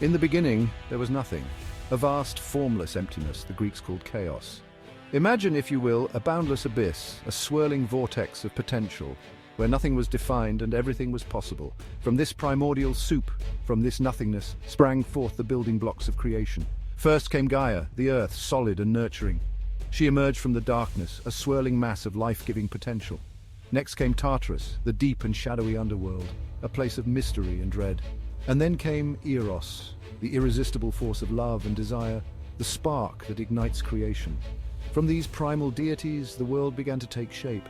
In the beginning, there was nothing. A vast, formless emptiness the Greeks called chaos. Imagine, if you will, a boundless abyss, a swirling vortex of potential, where nothing was defined and everything was possible. From this primordial soup, from this nothingness, sprang forth the building blocks of creation. First came Gaia, the earth, solid and nurturing. She emerged from the darkness, a swirling mass of life-giving potential. Next came Tartarus, the deep and shadowy underworld, a place of mystery and dread. And then came Eros, the irresistible force of love and desire, the spark that ignites creation. From these primal deities, the world began to take shape.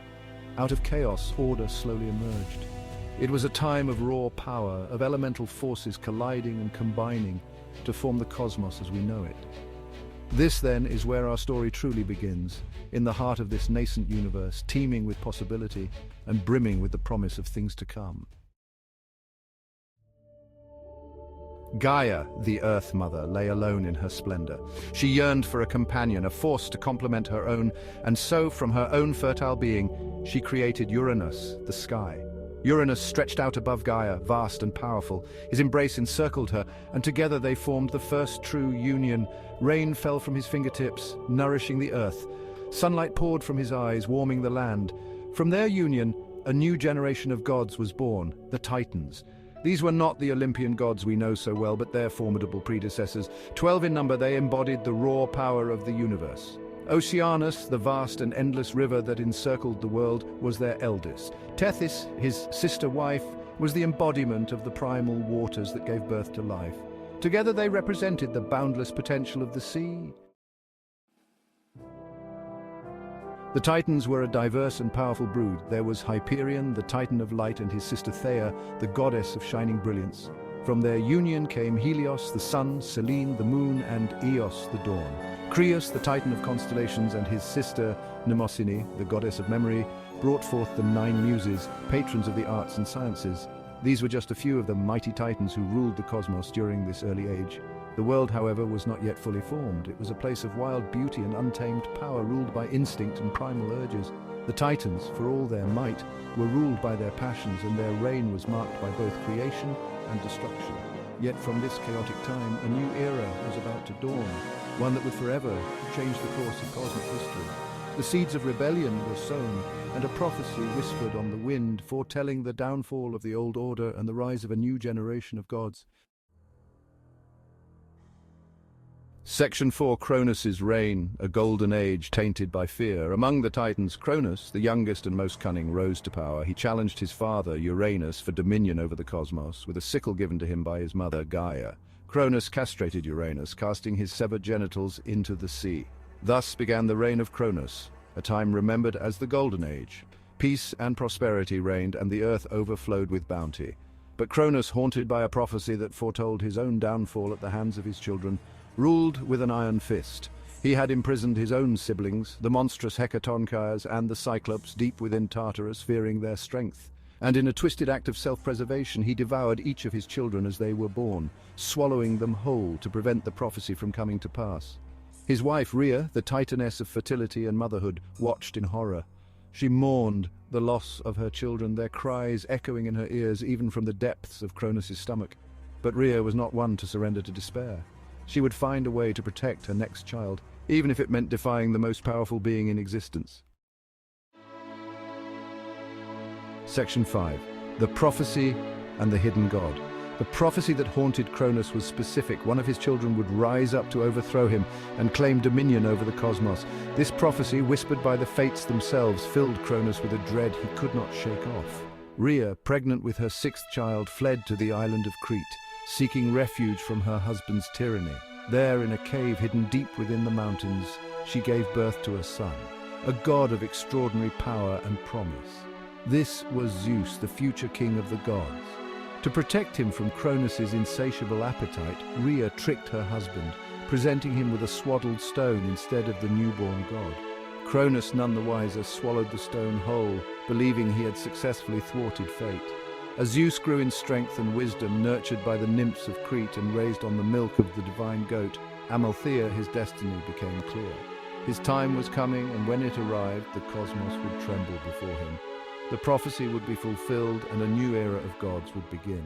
Out of chaos, order slowly emerged. It was a time of raw power, of elemental forces colliding and combining to form the cosmos as we know it. This, then, is where our story truly begins, in the heart of this nascent universe, teeming with possibility and brimming with the promise of things to come. Gaia, the Earth Mother, lay alone in her splendor. She yearned for a companion, a force to complement her own, and so, from her own fertile being, she created Uranus, the sky. Uranus stretched out above Gaia, vast and powerful. His embrace encircled her, and together they formed the first true union. Rain fell from his fingertips, nourishing the earth. Sunlight poured from his eyes, warming the land. From their union, a new generation of gods was born, the Titans. These were not the Olympian gods we know so well, but their formidable predecessors. 12 in number, they embodied the raw power of the universe. Oceanus, the vast and endless river that encircled the world, was their eldest. Tethys, his sister wife, was the embodiment of the primal waters that gave birth to life. Together they represented the boundless potential of the sea. The Titans were a diverse and powerful brood. There was Hyperion, the Titan of light, and his sister Theia, the goddess of shining brilliance. From their union came Helios, the sun, Selene, the moon, and Eos, the dawn. Creus, the Titan of constellations, and his sister Mnemosyne, the goddess of memory, brought forth the 9 muses, patrons of the arts and sciences. These were just a few of the mighty Titans who ruled the cosmos during this early age. The world, however, was not yet fully formed. It was a place of wild beauty and untamed power, ruled by instinct and primal urges. The Titans, for all their might, were ruled by their passions, and their reign was marked by both creation and destruction. Yet from this chaotic time, a new era was about to dawn, one that would forever change the course of cosmic history. The seeds of rebellion were sown, and a prophecy whispered on the wind, foretelling the downfall of the old order and the rise of a new generation of gods. Section 4. Cronus' reign, a golden age tainted by fear. Among the Titans, Cronus, the youngest and most cunning, rose to power. He challenged his father, Uranus, for dominion over the cosmos, with a sickle given to him by his mother, Gaia. Cronus castrated Uranus, casting his severed genitals into the sea. Thus began the reign of Cronus, a time remembered as the Golden Age. Peace and prosperity reigned, and the earth overflowed with bounty. But Cronus, haunted by a prophecy that foretold his own downfall at the hands of his children, ruled with an iron fist. He had imprisoned his own siblings, the monstrous Hecatonchires and the Cyclops, deep within Tartarus, fearing their strength. And in a twisted act of self-preservation, he devoured each of his children as they were born, swallowing them whole to prevent the prophecy from coming to pass. His wife, Rhea, the titaness of fertility and motherhood, watched in horror. She mourned the loss of her children, their cries echoing in her ears even from the depths of Cronus' stomach. But Rhea was not one to surrender to despair. She would find a way to protect her next child, even if it meant defying the most powerful being in existence. Section 5. The Prophecy and the Hidden God. The prophecy that haunted Cronus was specific. One of his children would rise up to overthrow him and claim dominion over the cosmos. This prophecy, whispered by the fates themselves, filled Cronus with a dread he could not shake off. Rhea, pregnant with her 6th child, fled to the island of Crete, seeking refuge from her husband's tyranny. There, in a cave hidden deep within the mountains, she gave birth to a son, a god of extraordinary power and promise. This was Zeus, the future king of the gods. To protect him from Cronus' insatiable appetite, Rhea tricked her husband, presenting him with a swaddled stone instead of the newborn god. Cronus, none the wiser, swallowed the stone whole, believing he had successfully thwarted fate. As Zeus grew in strength and wisdom, nurtured by the nymphs of Crete and raised on the milk of the divine goat, Amalthea, his destiny became clear. His time was coming, and when it arrived, the cosmos would tremble before him. The prophecy would be fulfilled, and a new era of gods would begin.